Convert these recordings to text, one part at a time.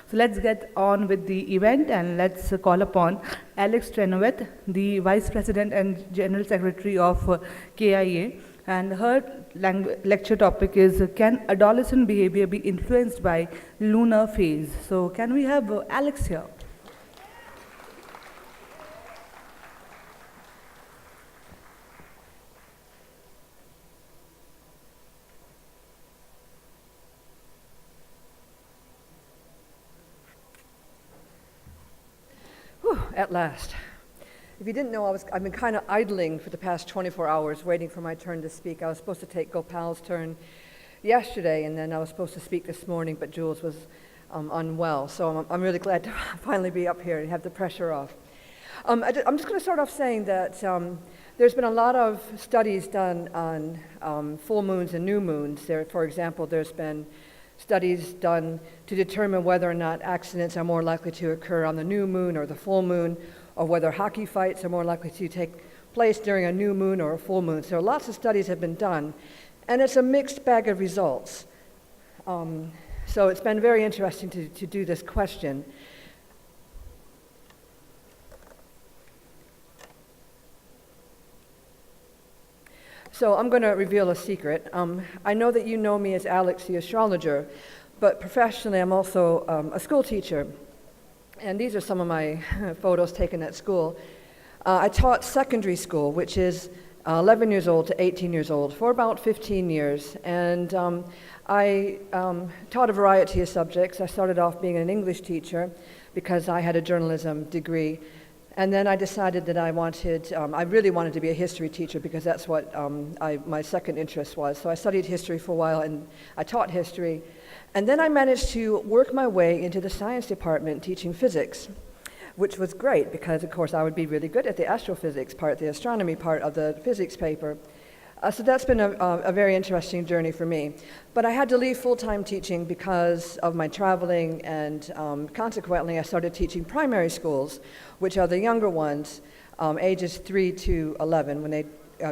So let's get on with the event, and let's call upon Alex Trenoweth, the Vice President and General Secretary of KIA, and her lecture topic is, can adolescent behavior be influenced by lunar phase? So can we have Alex here? At last. If you didn't know, I've been kind of idling for the past 24 hours waiting for my turn to speak. I was supposed to take Gopal's turn yesterday, and then I was supposed to speak this morning, but Jules was unwell. So I'm really glad to finally be up here and have the pressure off. I'm just going to start off saying that there's been a lot of studies done on full moons and new moons. For example, there's been studies done to determine whether or not accidents are more likely to occur on the new moon or the full moon, or whether hockey fights are more likely to take place during a new moon or a full moon. So lots of studies have been done, and it's a mixed bag of results. So it's been very interesting to do this question. So I'm going to reveal a secret. I know that you know me as Alex the astrologer, but professionally I'm also a school teacher. And these are some of my photos taken at school. I taught secondary school, which is 11 years old to 18 years old, for about 15 years. And I taught a variety of subjects. I started off being an English teacher because I had a journalism degree. And then I decided that I really wanted to be a history teacher because that's what my second interest was. So I studied history for a while, and I taught history. And then I managed to work my way into the science department teaching physics, which was great because, of course, I would be really good at the astrophysics part, the astronomy part of the physics paper. So that's been a very interesting journey for me. But I had to leave full-time teaching because of my traveling, and consequently I started teaching primary schools, which are the younger ones, ages 3 to 11, when they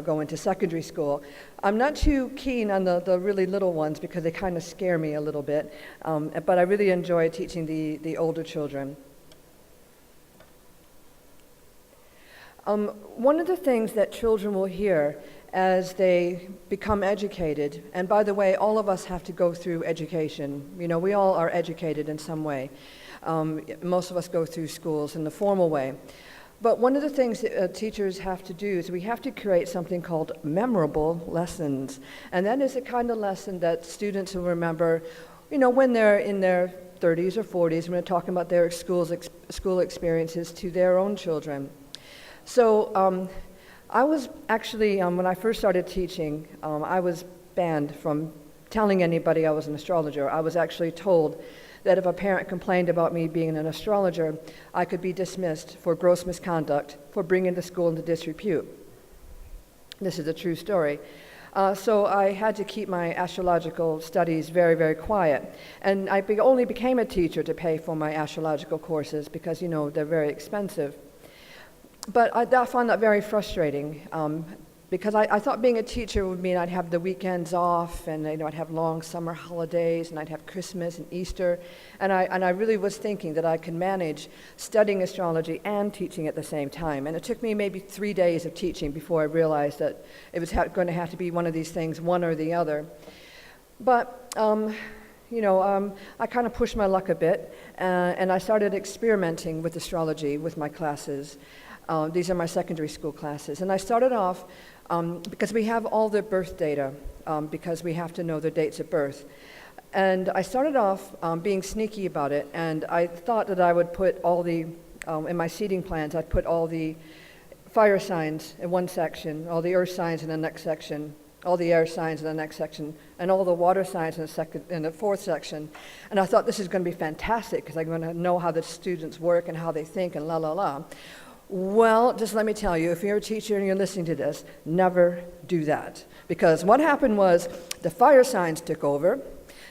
go into secondary school. I'm not too keen on the really little ones because they kind of scare me a little bit, but I really enjoy teaching the older children. One of the things that children will hear as they become educated, and by the way, all of us have to go through education. You know, we all are educated in some way. Most of us go through schools in the formal way. But one of the things that teachers have to do is we have to create something called memorable lessons. And that is a kind of lesson that students will remember, you know, when they're in their 30s or 40s, when they're talking about their school experiences to their own children. So I was actually, when I first started teaching, I was banned from telling anybody I was an astrologer. I was actually told that if a parent complained about me being an astrologer, I could be dismissed for gross misconduct for bringing the school into disrepute. This is a true story. So I had to keep my astrological studies very, very quiet. And I only became a teacher to pay for my astrological courses because, you know, they're very expensive. But I found that very frustrating because I thought being a teacher would mean I'd have the weekends off, and I'd have long summer holidays, and I'd have Christmas and Easter. And I really was thinking that I could manage studying astrology and teaching at the same time. And it took me maybe 3 days of teaching before I realized that it was going to have to be one of these things, one or the other. But you know, I kind of pushed my luck a bit, and I started experimenting with astrology with my classes. These are my secondary school classes. And I started off, because we have all their birth data, because we have to know their dates of birth. And I started off being sneaky about it, and I thought that I would put all the, in my seating plans, I'd put all the fire signs in one section, all the earth signs in the next section, all the air signs in the next section, and all the water signs in the fourth section. And I thought this is going to be fantastic, because I'm going to know how the students work and how they think and la la la. Well, just let me tell you, if you're a teacher and you're listening to this, never do that. Because what happened was the fire signs took over,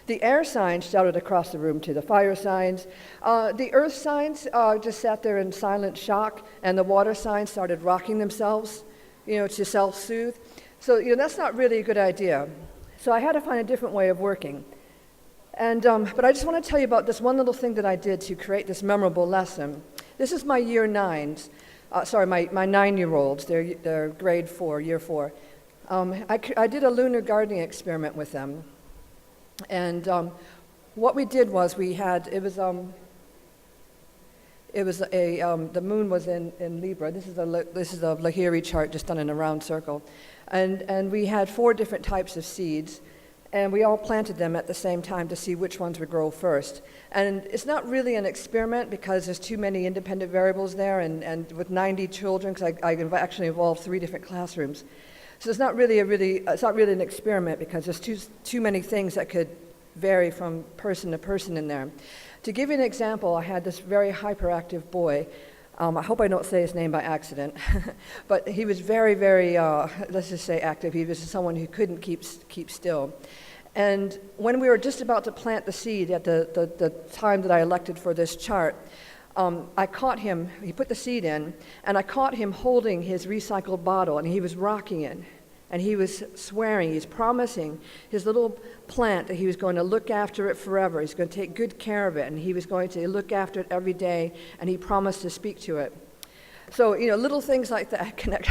the air signs shouted across the room to the fire signs, the earth signs just sat there in silent shock, and the water signs started rocking themselves, you know, to self-soothe. So, you know, that's not really a good idea. So I had to find a different way of working. And, but I just want to tell you about this one little thing that I did to create this memorable lesson. This is my year 9s, my 9-year-olds, they're grade 4, year 4. I did a lunar gardening experiment with them. And what we did was the moon was in Libra. This is a Lahiri chart just done in a round circle. And we had 4 different types of seeds, and we all planted them at the same time to see which ones would grow first. And it's not really an experiment because there's too many independent variables there, and with 90 children, because I actually involved 3 different classrooms. So it's not really an experiment because there's too many things that could vary from person to person in there. To give you an example, I had this very hyperactive boy. I hope I don't say his name by accident, but he was very, very, let's just say active. He was someone who couldn't keep still. And when we were just about to plant the seed at the time that I elected for this chart, I caught him, he put the seed in, and I caught him holding his recycled bottle, and he was rocking it. And he was swearing, he's promising his little plant that he was going to look after it forever. He's going to take good care of it, and he was going to look after it every day, and he promised to speak to it. So, little things like that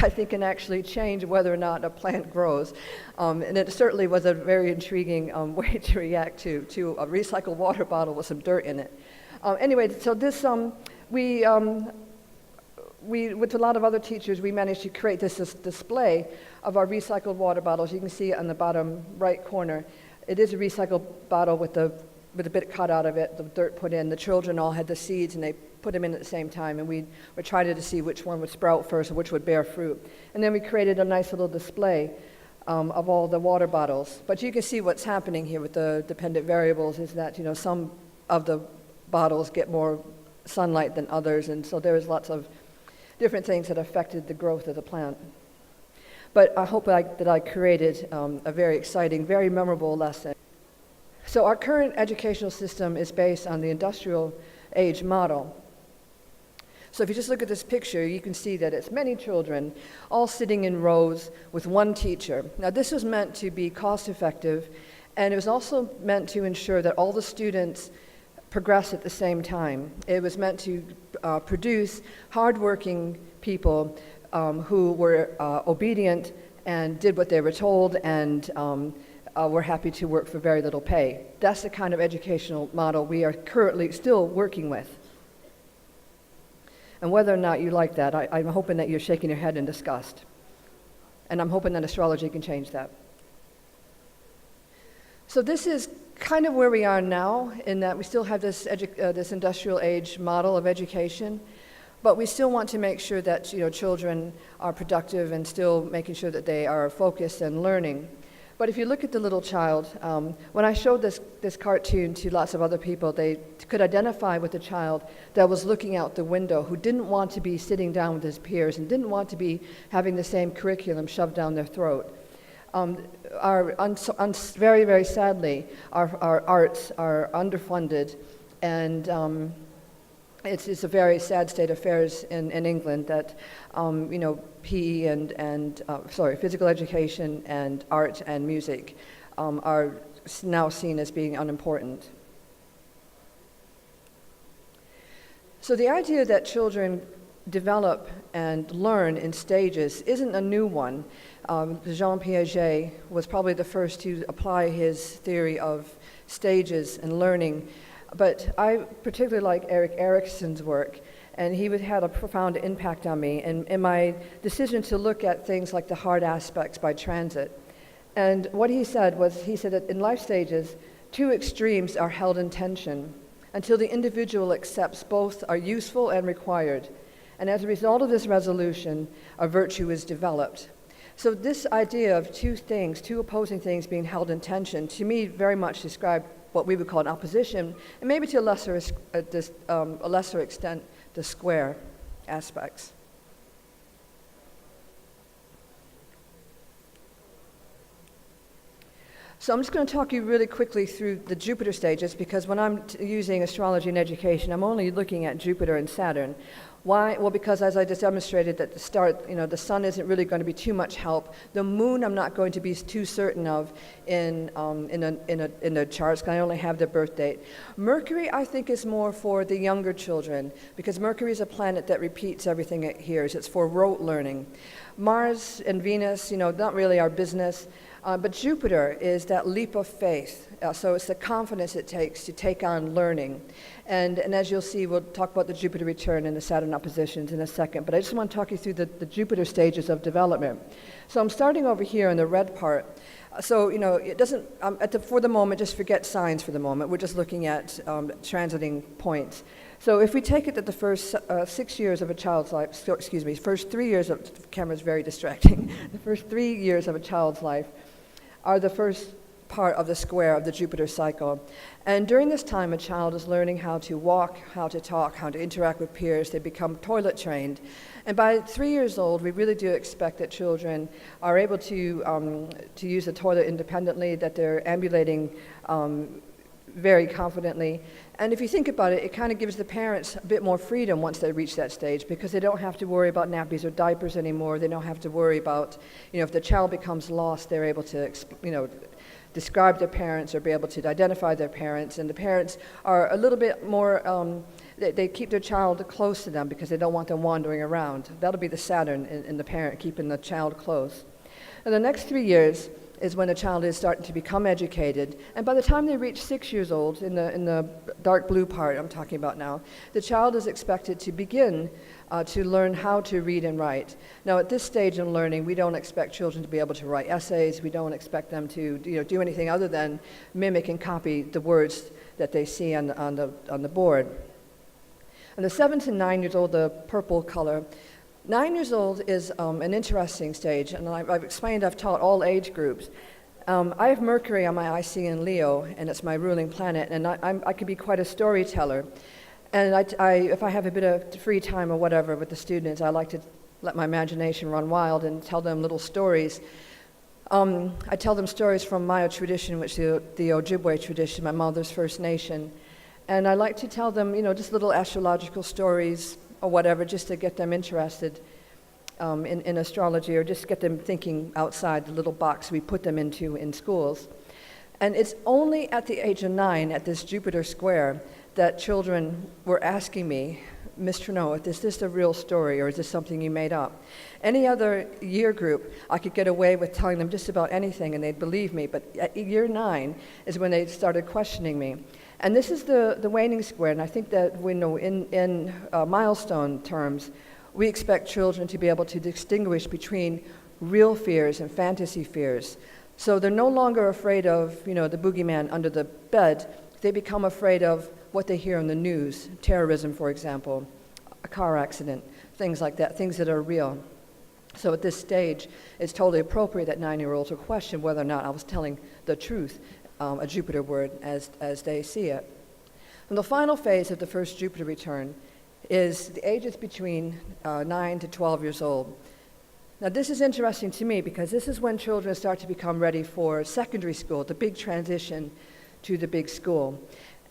I think can actually change whether or not a plant grows. And it certainly was a very intriguing way to react to a recycled water bottle with some dirt in it. Anyway, so this, we, with a lot of other teachers, we managed to create this display of our recycled water bottles. You can see it on the bottom right corner. It is a recycled bottle with a bit cut out of it, the dirt put in. The children all had the seeds, and they put them in at the same time, and we tried to see which one would sprout first or which would bear fruit. And then we created a nice little display of all the water bottles. But you can see what's happening here with the dependent variables is that, some of the bottles get more sunlight than others, and so there's lots of different things that affected the growth of the plant. But I hope that I created a very exciting, very memorable lesson. So our current educational system is based on the industrial age model. So if you just look at this picture, you can see that it's many children all sitting in rows with one teacher. Now this was meant to be cost effective, and it was also meant to ensure that all the students progress at the same time. It was meant to produce hardworking people who were obedient and did what they were told and were happy to work for very little pay. That's the kind of educational model we are currently still working with. And whether or not you like that, I'm hoping that you're shaking your head in disgust. And I'm hoping that astrology can change that. So this is kind of where we are now, in that we still have this industrial age model of education, but we still want to make sure that children are productive and still making sure that they are focused and learning. But if you look at the little child, when I showed this cartoon to lots of other people, they could identify with the child that was looking out the window, who didn't want to be sitting down with his peers and didn't want to be having the same curriculum shoved down their throat. Very, very sadly, our arts are underfunded, and it's a very sad state of affairs in England that PE and physical education and art and music are now seen as being unimportant. So the idea that children develop and learn in stages isn't a new one. Jean Piaget was probably the first to apply his theory of stages and learning, but I particularly like Erik Erikson's work, and he had a profound impact on me in my decision to look at things like the hard aspects by transit. And what he said that in life stages, 2 extremes are held in tension until the individual accepts both are useful and required. And as a result of this resolution, a virtue is developed. So this idea of 2 opposing things being held in tension, to me very much described what we would call an opposition, and maybe to a lesser extent, the square aspects. So I'm just going to talk you really quickly through the Jupiter stages, because when I'm using astrology in education, I'm only looking at Jupiter and Saturn. Why? Well, because as I just demonstrated at the start, the sun isn't really going to be too much help. The moon I'm not going to be too certain of in the charts, because I only have the birth date. Mercury, I think, is more for the younger children, because Mercury is a planet that repeats everything it hears. It's for rote learning. Mars and Venus, not really our business. But Jupiter is that leap of faith. So it's the confidence it takes to take on learning. And as you'll see, we'll talk about the Jupiter return and the Saturn oppositions in a second. But I just want to talk you through the Jupiter stages of development. So I'm starting over here in the red part. So, it doesn't, for the moment, just forget signs for the moment. We're just looking at transiting points. So if we take it that the first 6 years of a child's life, first 3 years of, the camera's very distracting. The first 3 years of a child's life are the first part of the square of the Jupiter cycle. And during this time, a child is learning how to walk, how to talk, how to interact with peers. They become toilet trained. And by 3 years old, we really do expect that children are able to use the toilet independently, that they're ambulating very confidently. And if you think about it, it kind of gives the parents a bit more freedom once they reach that stage, because they don't have to worry about nappies or diapers anymore. They don't have to worry about, if the child becomes lost, they're able to, describe their parents or be able to identify their parents. And the parents are a little bit more, they keep their child close to them because they don't want them wandering around. That'll be the Saturn in the parent, keeping the child close. And the next 3 years is when the child is starting to become educated. And by the time they reach 6 years old, in the dark blue part I'm talking about now, the child is expected to begin to learn how to read and write. Now, at this stage in learning, we don't expect children to be able to write essays. We don't expect them to do anything other than mimic and copy the words that they see on the board. And the 7 to 9 years old, the purple color, 9 years old is an interesting stage, and I've explained, I've taught all age groups. I have Mercury on my IC in Leo, and it's my ruling planet, and I can be quite a storyteller. And if I have a bit of free time or whatever with the students, I like to let my imagination run wild and tell them little stories. I tell them stories from my tradition, which is the Ojibwe tradition, my mother's First Nation. And I like to tell them, just little astrological stories or whatever, just to get them interested in astrology, or just get them thinking outside the little box we put them into in schools. And it's only at the age of 9, at this Jupiter square, that children were asking me, Ms. Trenoweth, is this a real story, or is this something you made up? Any other year group, I could get away with telling them just about anything and they'd believe me, but at year 9 is when they started questioning me. And this is the waning square, and I think that in milestone terms, we expect children to be able to distinguish between real fears and fantasy fears. So they're no longer afraid of, the boogeyman under the bed. They become afraid of what they hear on the news, terrorism, for example, a car accident, things like that, things that are real. So at this stage, it's totally appropriate that 9-year-olds will question whether or not I was telling the truth, a Jupiter word, as they see it. And the final phase of the first Jupiter return is the ages between 9 to 12 years old. Now, this is interesting to me because this is when children start to become ready for secondary school, the big transition to the big school.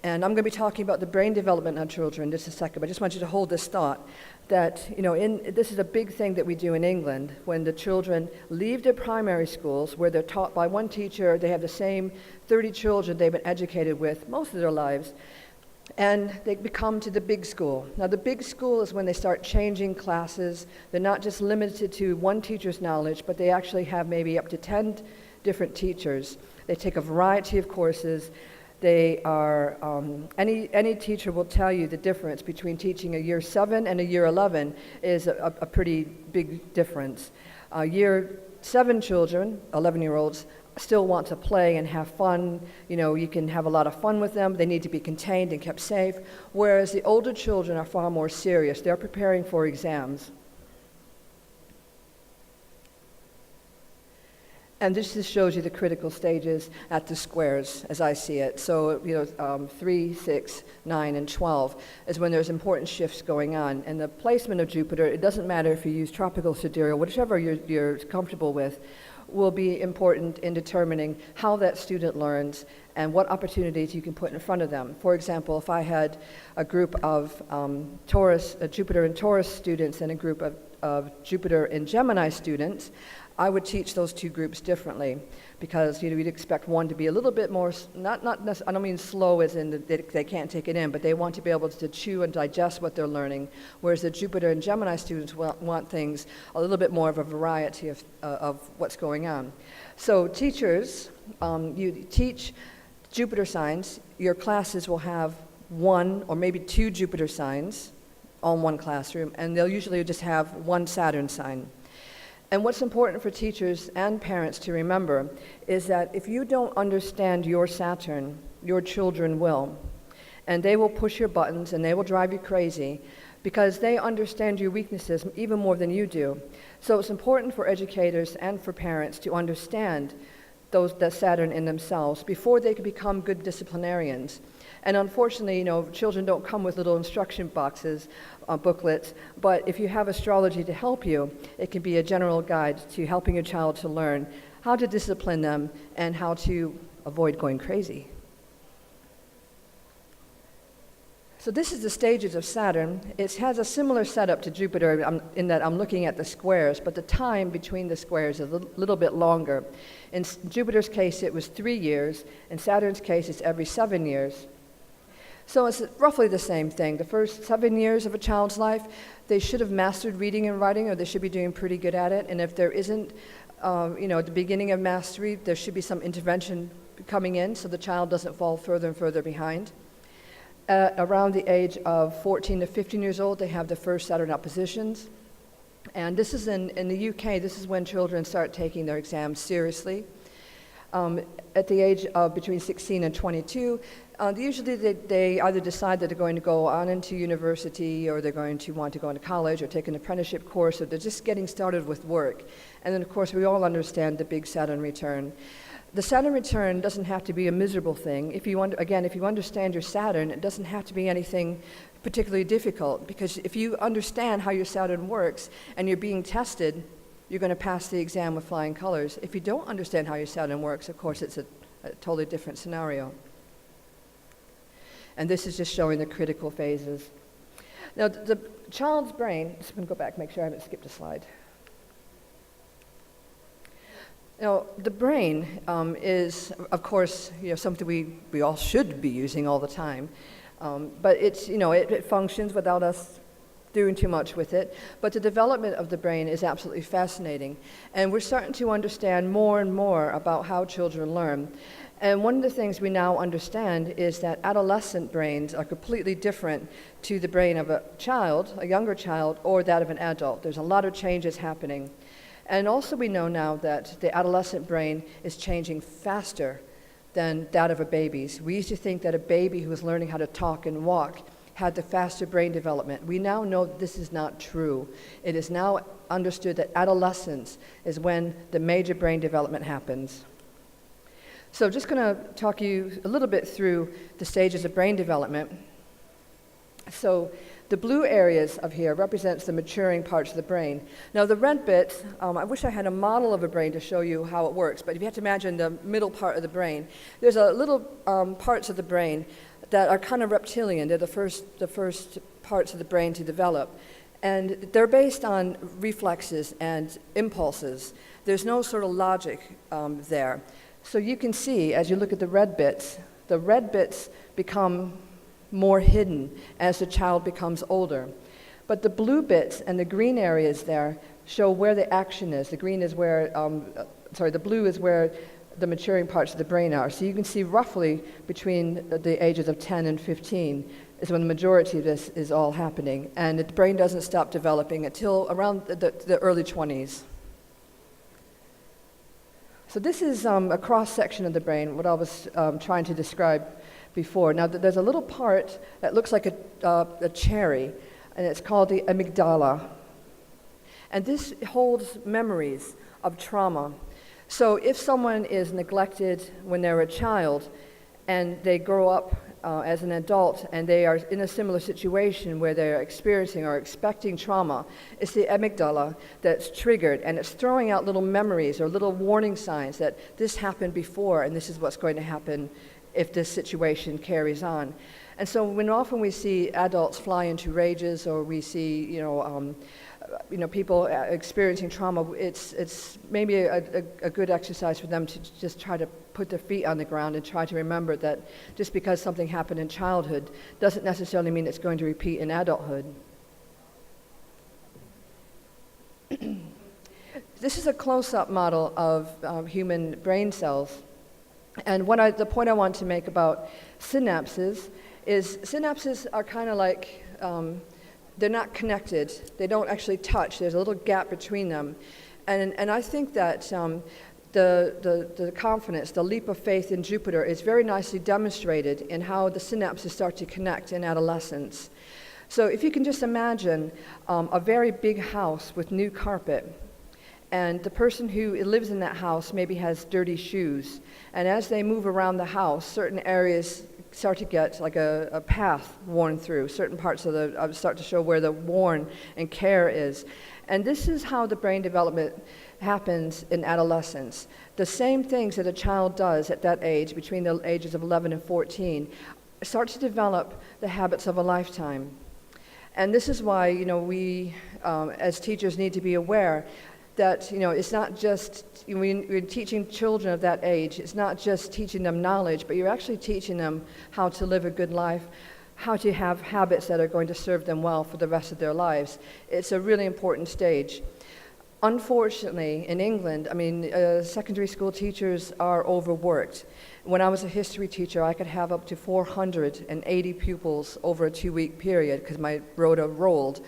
And I'm going to be talking about the brain development of children in just a second, but I just want you to hold this thought that, this is a big thing that we do in England when the children leave their primary schools where they're taught by one teacher, they have the same 30 children they've been educated with most of their lives, and they become to the big school. Now, the big school is when they start changing classes. They're not just limited to one teacher's knowledge, but they actually have maybe up to 10 different teachers. They take a variety of courses. They are, any teacher will tell you the difference between teaching a year 7 and a year 11 is a pretty big difference. Year 7 children, 11-year-olds, still want to play and have fun. You can have a lot of fun with them. They need to be contained and kept safe. Whereas the older children are far more serious. They're preparing for exams. And this just shows you the critical stages at the squares, as I see it. So, 3, 6, 9, and 12 is when there's important shifts going on. And the placement of Jupiter, it doesn't matter if you use tropical sidereal, whichever you're comfortable with, will be important in determining how that student learns and what opportunities you can put in front of them. For example, if I had a group of Jupiter and Taurus students and a group of Jupiter and Gemini students, I would teach those two groups differently, because we'd expect one to be a little bit more, not necessarily, I don't mean slow as in they can't take it in, but they want to be able to chew and digest what they're learning, whereas the Jupiter and Gemini students want things a little bit more of a variety of what's going on. So teachers, you teach Jupiter signs, your classes will have one or maybe two Jupiter signs on one classroom, and they'll usually just have one Saturn sign. And what's important for teachers and parents to remember is that if you don't understand your Saturn, your children will. And they will push your buttons and they will drive you crazy because they understand your weaknesses even more than you do. So it's important for educators and for parents to understand that Saturn in themselves before they can become good disciplinarians. And unfortunately, children don't come with little instruction boxes, booklets, but if you have astrology to help you, it can be a general guide to helping your child to learn how to discipline them and how to avoid going crazy. So this is the stages of Saturn. It has a similar setup to Jupiter in that I'm looking at the squares, but the time between the squares is a little bit longer. In Jupiter's case, it was 3 years. In Saturn's case, it's every 7 years. So it's roughly the same thing. The first 7 years of a child's life, they should have mastered reading and writing, or they should be doing pretty good at it. And if there isn't, at the beginning of mastery, there should be some intervention coming in so the child doesn't fall further and further behind. Around the age of 14 to 15 years old, they have the first Saturn oppositions. And this is in the UK, this is when children start taking their exams seriously. At the age of between 16 and 22, usually they either decide that they're going to go on into university, or they're going to want to go into college or take an apprenticeship course, or they're just getting started with work. And then, of course, we all understand the big Saturn return. The Saturn return doesn't have to be a miserable thing. If you understand your Saturn, it doesn't have to be anything particularly difficult, because if you understand how your Saturn works and you're being tested, you're going to pass the exam with flying colors. If you don't understand how your Saturn works, of course, it's a totally different scenario. And this is just showing the critical phases. Now, the child's brain, just going to go back, make sure I haven't skipped a slide. Now, the brain is, of course, something we all should be using all the time. But it's, it functions without us doing too much with it. But the development of the brain is absolutely fascinating. And we're starting to understand more and more about how children learn. And one of the things we now understand is that adolescent brains are completely different to the brain of a child, a younger child, or that of an adult. There's a lot of changes happening. And also we know now that the adolescent brain is changing faster than that of a baby's. We used to think that a baby who was learning how to talk and walk had the faster brain development. We now know that this is not true. It is now understood that adolescence is when the major brain development happens. So just going to talk you a little bit through the stages of brain development. So the blue areas of here represents the maturing parts of the brain. Now the red bits, I wish I had a model of a brain to show you how it works, but if you have to imagine the middle part of the brain, there's a little parts of the brain that are kind of reptilian. They're the first parts of the brain to develop. And they're based on reflexes and impulses. There's no sort of logic there. So you can see, as you look at the red bits become more hidden as the child becomes older. But the blue bits and the green areas there show where the action is. The green is where, the blue is where the maturing parts of the brain are. So you can see roughly between the ages of 10 and 15 is when the majority of this is all happening. And the brain doesn't stop developing until around the early 20s. So this is a cross-section of the brain, what I was trying to describe before. Now, there's a little part that looks like a cherry, and it's called the amygdala. And this holds memories of trauma. So if someone is neglected when they're a child, and they grow up as an adult, and they are in a similar situation where they're experiencing or expecting trauma, it's the amygdala that's triggered, and it's throwing out little memories or little warning signs that this happened before, and this is what's going to happen if this situation carries on. And so when often we see adults fly into rages, or we see, people experiencing trauma, it's maybe a good exercise for them to just try to put their feet on the ground and try to remember that just because something happened in childhood doesn't necessarily mean it's going to repeat in adulthood. This is a close-up model of human brain cells. And the point I want to make about synapses is synapses are kind of like, they're not connected. They don't actually touch. There's a little gap between them. And I think that the confidence, the leap of faith in Jupiter is very nicely demonstrated in how the synapses start to connect in adolescence. So if you can just imagine a very big house with new carpet, and the person who lives in that house maybe has dirty shoes, and as they move around the house, certain areas start to get like a path worn through. Certain parts of start to show where the worn and care is. And this is how the brain development happens in adolescence. The same things that a child does at that age, between the ages of 11 and 14, start to develop the habits of a lifetime. And this is why, we as teachers need to be aware that, it's not just, when you're teaching children of that age, it's not just teaching them knowledge, but you're actually teaching them how to live a good life, how to have habits that are going to serve them well for the rest of their lives. It's a really important stage. Unfortunately, in England, secondary school teachers are overworked. When I was a history teacher, I could have up to 480 pupils over a 2-week period because my rota rolled.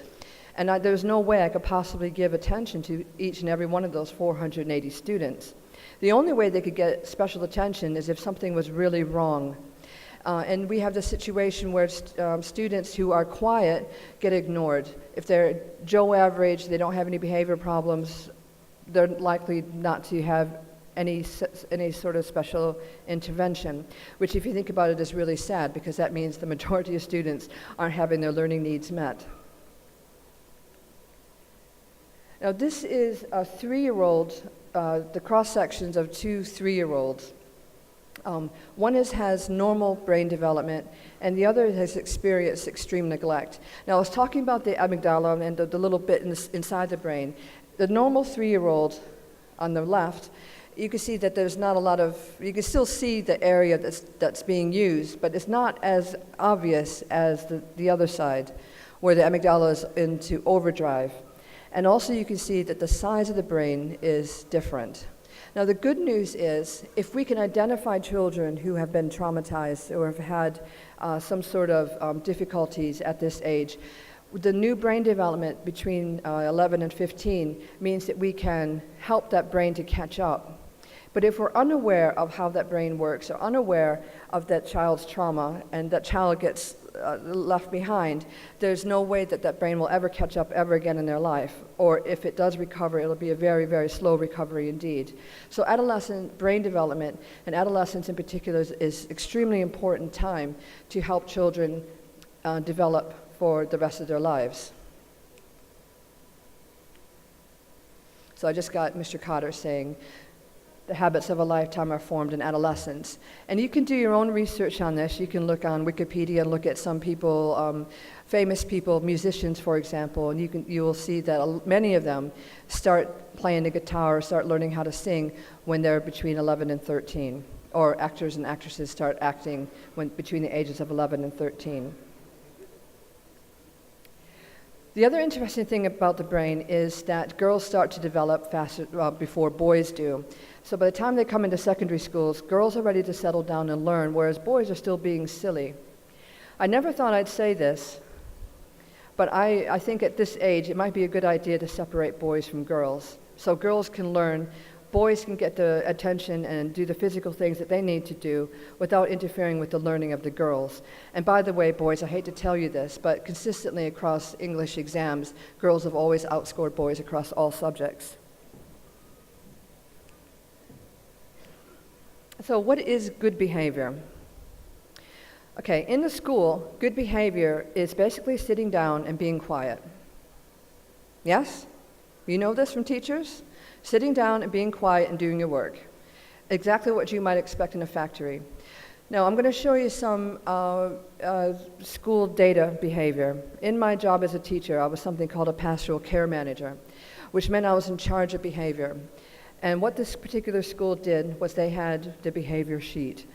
And there's no way I could possibly give attention to each and every one of those 480 students. The only way they could get special attention is if something was really wrong. And we have the situation where students who are quiet get ignored. If they're Joe average, they don't have any behavior problems, they're likely not to have any sort of special intervention, which if you think about it is really sad, because that means the majority of students aren't having their learning needs met. Now this is a 3-year-old, the cross-sections of 2 3-year-olds. One has normal brain development, and the other has experienced extreme neglect. Now I was talking about the amygdala and the little bit inside the brain. The normal 3-year-old on the left, you can see that there's not a lot of, you can still see the area that's being used, but it's not as obvious as the other side, where the amygdala is into overdrive. And also you can see that the size of the brain is different. Now the good news is, if we can identify children who have been traumatized or have had some sort of difficulties at this age, the new brain development between 11 and 15 means that we can help that brain to catch up. But if we're unaware of how that brain works, or unaware of that child's trauma, and that child gets left behind, there's no way that that brain will ever catch up ever again in their life. Or if it does recover, it'll be a very, very slow recovery indeed. So adolescent brain development, and adolescence in particular, is extremely important time to help children develop for the rest of their lives. So I just got Mr. Cotter saying, the habits of a lifetime are formed in adolescence. And you can do your own research on this. You can look on Wikipedia and look at some people, famous people, musicians, for example, and you will see that many of them start playing the guitar or start learning how to sing when they're between 11 and 13. Or actors and actresses start acting between the ages of 11 and 13. The other interesting thing about the brain is that girls start to develop faster before boys do. So by the time they come into secondary schools, girls are ready to settle down and learn, whereas boys are still being silly. I never thought I'd say this, but I think at this age it might be a good idea to separate boys from girls. So girls can learn, boys can get the attention and do the physical things that they need to do without interfering with the learning of the girls. And by the way, boys, I hate to tell you this, but consistently across English exams, girls have always outscored boys across all subjects. So what is good behavior? Okay, in the school, good behavior is basically sitting down and being quiet. Yes? You know this from teachers? Sitting down and being quiet and doing your work. Exactly what you might expect in a factory. Now, I'm going to show you some school data behavior. In my job as a teacher, I was something called a pastoral care manager, which meant I was in charge of behavior. And what this particular school did was they had the behavior sheet.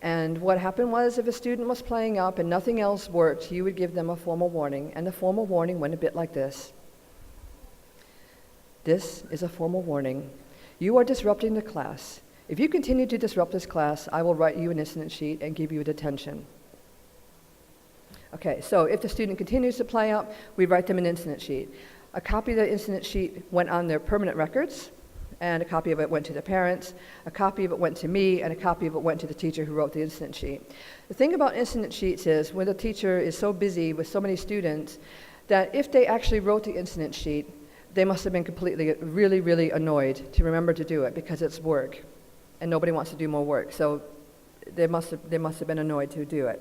And what happened was if a student was playing up and nothing else worked, you would give them a formal warning. And the formal warning went a bit like this. This is a formal warning. You are disrupting the class. If you continue to disrupt this class, I will write you an incident sheet and give you a detention. Okay, so if the student continues to play up, we write them an incident sheet. A copy of the incident sheet went on their permanent records, and a copy of it went to the parents, a copy of it went to me, and a copy of it went to the teacher who wrote the incident sheet. The thing about incident sheets is when the teacher is so busy with so many students that if they actually wrote the incident sheet, they must have been really annoyed to remember to do it because it's work. And nobody wants to do more work, so they must have been annoyed to do it.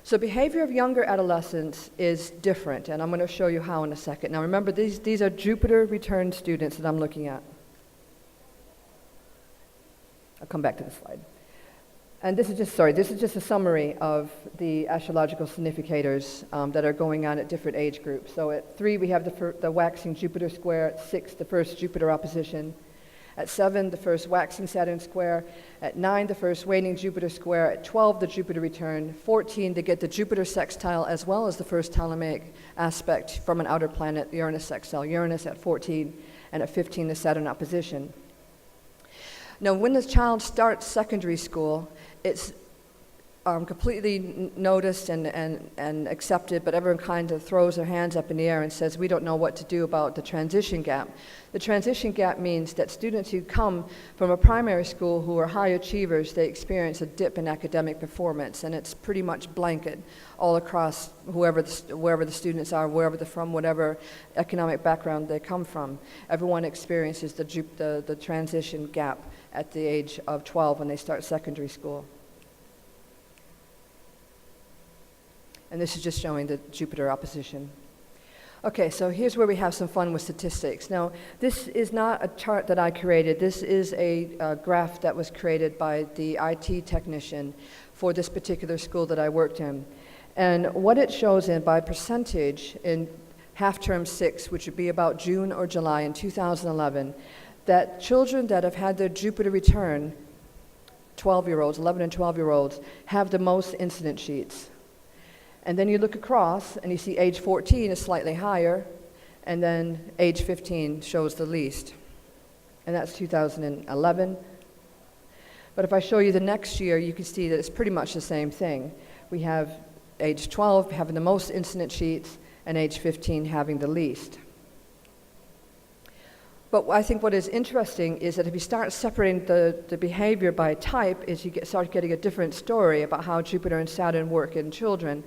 So behavior of younger adolescents is different, and I'm going to show you how in a second. Now remember, these are Jupiter returned students that I'm looking at. I'll come back to this slide. And this is just a summary of the astrological significators that are going on at different age groups. So at 3, we have the waxing Jupiter square. At 6, the first Jupiter opposition. At 7, the first waxing Saturn square. At 9, the first waning Jupiter square. At 12, the Jupiter return. 14, they get the Jupiter sextile as well as the first Ptolemaic aspect from an outer planet, Uranus sextile Uranus at 14, and at 15, the Saturn opposition. Now, when the child starts secondary school, it's completely noticed and accepted, but everyone kind of throws their hands up in the air and says, we don't know what to do about the transition gap. The transition gap means that students who come from a primary school who are high achievers, they experience a dip in academic performance, and it's pretty much blanket all across wherever the students are, wherever they're from, whatever economic background they come from. Everyone experiences the transition gap at the age of 12 when they start secondary school. And this is just showing the Jupiter opposition. Okay, so here's where we have some fun with statistics. Now, this is not a chart that I created. This is a graph that was created by the IT technician for this particular school that I worked in. And what it shows in by percentage in half-term 6, which would be about June or July in 2011, that children that have had their Jupiter return, 12-year-olds, 11 and 12-year-olds, have the most incident sheets. And then you look across and you see age 14 is slightly higher, and then age 15 shows the least. And that's 2011. But if I show you the next year, you can see that it's pretty much the same thing. We have age 12 having the most incident sheets and age 15 having the least. But I think what is interesting is that if you start separating the behavior by type, is you start getting a different story about how Jupiter and Saturn work in children.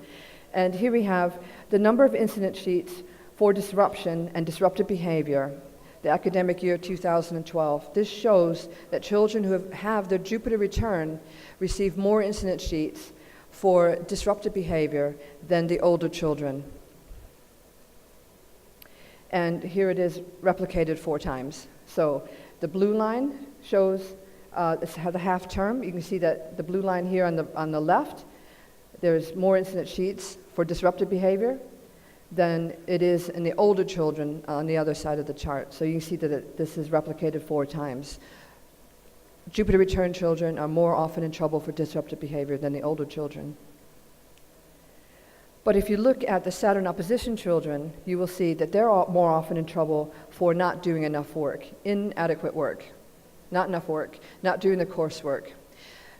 And here we have the number of incident sheets for disruption and disruptive behavior, the academic year 2012. This shows that children who have their Jupiter return receive more incident sheets for disruptive behavior than the older children. And here it is replicated 4 times. So the blue line shows the half term. You can see that the blue line here on the left, there's more incident sheets for disruptive behavior than it is in the older children on the other side of the chart. So you can see that this is replicated 4 times. Jupiter return children are more often in trouble for disruptive behavior than the older children. But if you look at the Saturn opposition children, you will see that they're more often in trouble for not doing enough work, inadequate work, not enough work, not doing the coursework.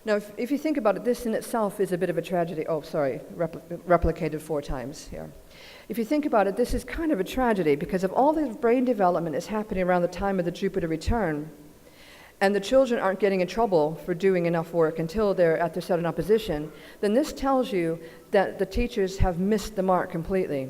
Now, if you think about it, this in itself is a bit of a tragedy. Oh, sorry, replicated 4 times here. If you think about it, this is kind of a tragedy because if all the brain development is happening around the time of the Jupiter return, and the children aren't getting in trouble for doing enough work until they're at their Saturn opposition, then this tells you that the teachers have missed the mark completely.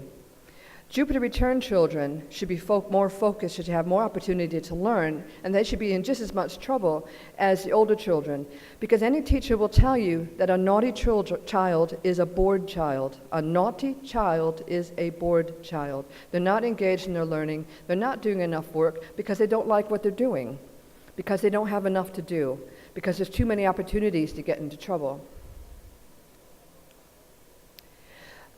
Jupiter return children should be more focused, should have more opportunity to learn, and they should be in just as much trouble as the older children, because any teacher will tell you that a naughty child is a bored child. A naughty child is a bored child. They're not engaged in their learning, they're not doing enough work because they don't like what they're doing, because they don't have enough to do, because there's too many opportunities to get into trouble.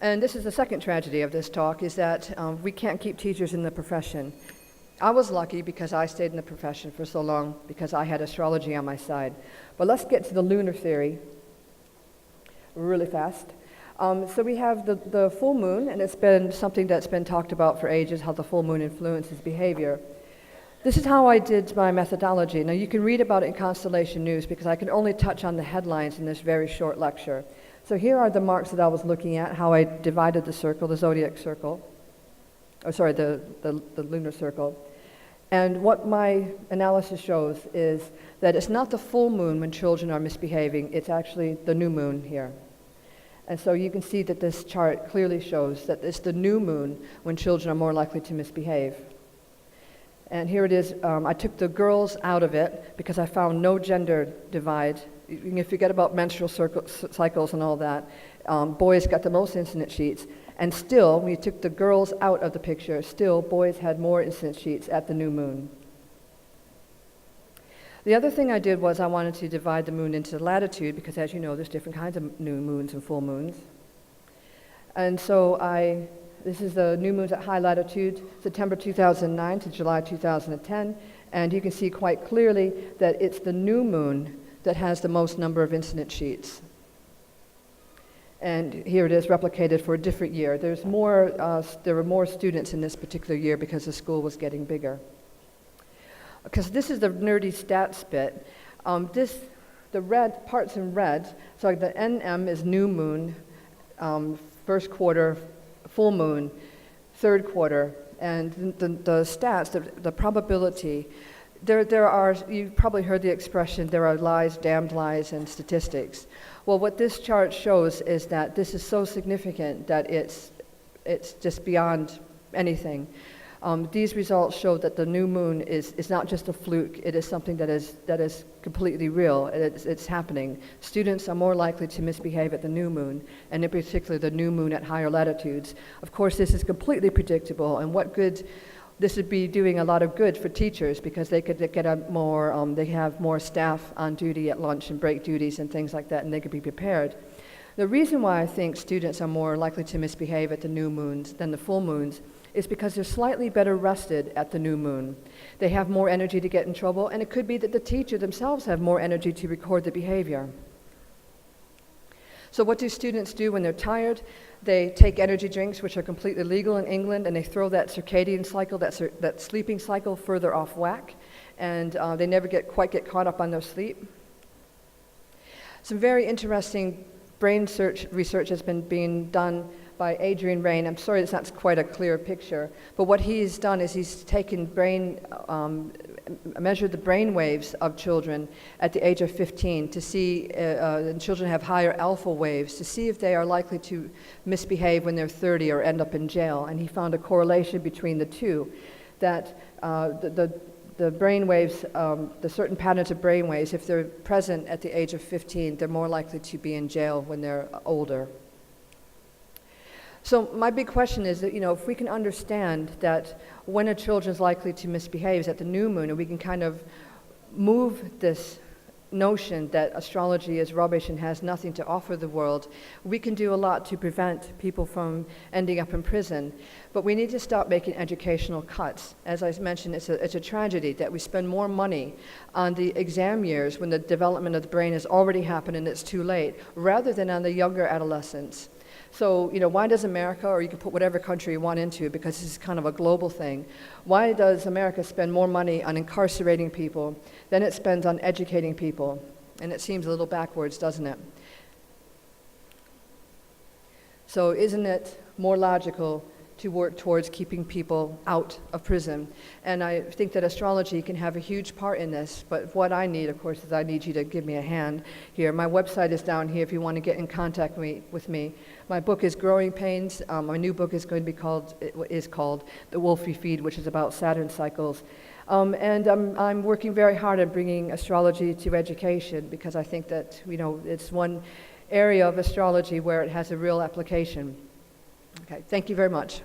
And this is the second tragedy of this talk, is that we can't keep teachers in the profession. I was lucky because I stayed in the profession for so long because I had astrology on my side. But let's get to the lunar theory really fast. So we have the full moon, and it's been something that's been talked about for ages, how the full moon influences behavior. This is how I did my methodology. Now you can read about it in Constellation News because I can only touch on the headlines in this very short lecture. So here are the marks that I was looking at, how I divided the circle, the zodiac circle, the lunar circle. And what my analysis shows is that it's not the full moon when children are misbehaving, it's actually the new moon here. And so you can see that this chart clearly shows that it's the new moon when children are more likely to misbehave. And here it is. I took the girls out of it because I found no gender divide. You can forget about menstrual cycles and all that. Boys got the most incident sheets. And still, when you took the girls out of the picture, still boys had more incident sheets at the new moon. The other thing I did was I wanted to divide the moon into latitude because, as you know, there's different kinds of new moons and full moons. And so this is the new moons at high latitude, September 2009 to July 2010, and you can see quite clearly that it's the new moon that has the most number of incident sheets. And here it is replicated for a different year. There were more students in this particular year because the school was getting bigger. Because this is the nerdy stats bit. The red parts in red, so the NM is new moon, first quarter, full moon, third quarter, and the stats, the probability. There are, you've probably heard the expression, there are lies, damned lies, and statistics. Well, what this chart shows is that this is so significant that it's just beyond anything. These results show that the new moon is not just a fluke, it is something that is completely real, it's happening. Students are more likely to misbehave at the new moon, and in particular the new moon at higher latitudes. Of course, this is completely predictable, and this would be doing a lot of good for teachers because they could get they have more staff on duty at lunch and break duties and things like that, and they could be prepared. The reason why I think students are more likely to misbehave at the new moons than the full moons is because they're slightly better rested at the new moon. They have more energy to get in trouble, and it could be that the teacher themselves have more energy to record the behavior. So what do students do when they're tired? They take energy drinks, which are completely legal in England, and they throw that circadian cycle, that sleeping cycle, further off whack, and they never quite get caught up on their sleep. Some very interesting brain research has been being done by Adrian Rain. I'm sorry it's not quite a clear picture, but what he's done is he's taken measured the brain waves of children at the age of 15 to see, and children have higher alpha waves, to see if they are likely to misbehave when they're 30 or end up in jail. And he found a correlation between the two, that the brain waves, the certain patterns of brain waves, if they're present at the age of 15, they're more likely to be in jail when they're older. So my big question is that, if we can understand that when a children's likely to misbehave is at the new moon, and we can kind of move this notion that astrology is rubbish and has nothing to offer the world, we can do a lot to prevent people from ending up in prison. But we need to stop making educational cuts. As I mentioned, it's a tragedy that we spend more money on the exam years when the development of the brain has already happened and it's too late, rather than on the younger adolescents. So, why does America, or you can put whatever country you want into it because this is kind of a global thing, why does America spend more money on incarcerating people than it spends on educating people? And it seems a little backwards, doesn't it? So isn't it more logical to work towards keeping people out of prison? And I think that astrology can have a huge part in this, but what I need, of course, is I need you to give me a hand here. My website is down here if you want to get in contact with me. My book is Growing Pains. My new book is going to be called The Wolfie Feed, which is about Saturn cycles. And I'm working very hard at bringing astrology to education because I think that, it's one area of astrology where it has a real application. Okay, thank you very much.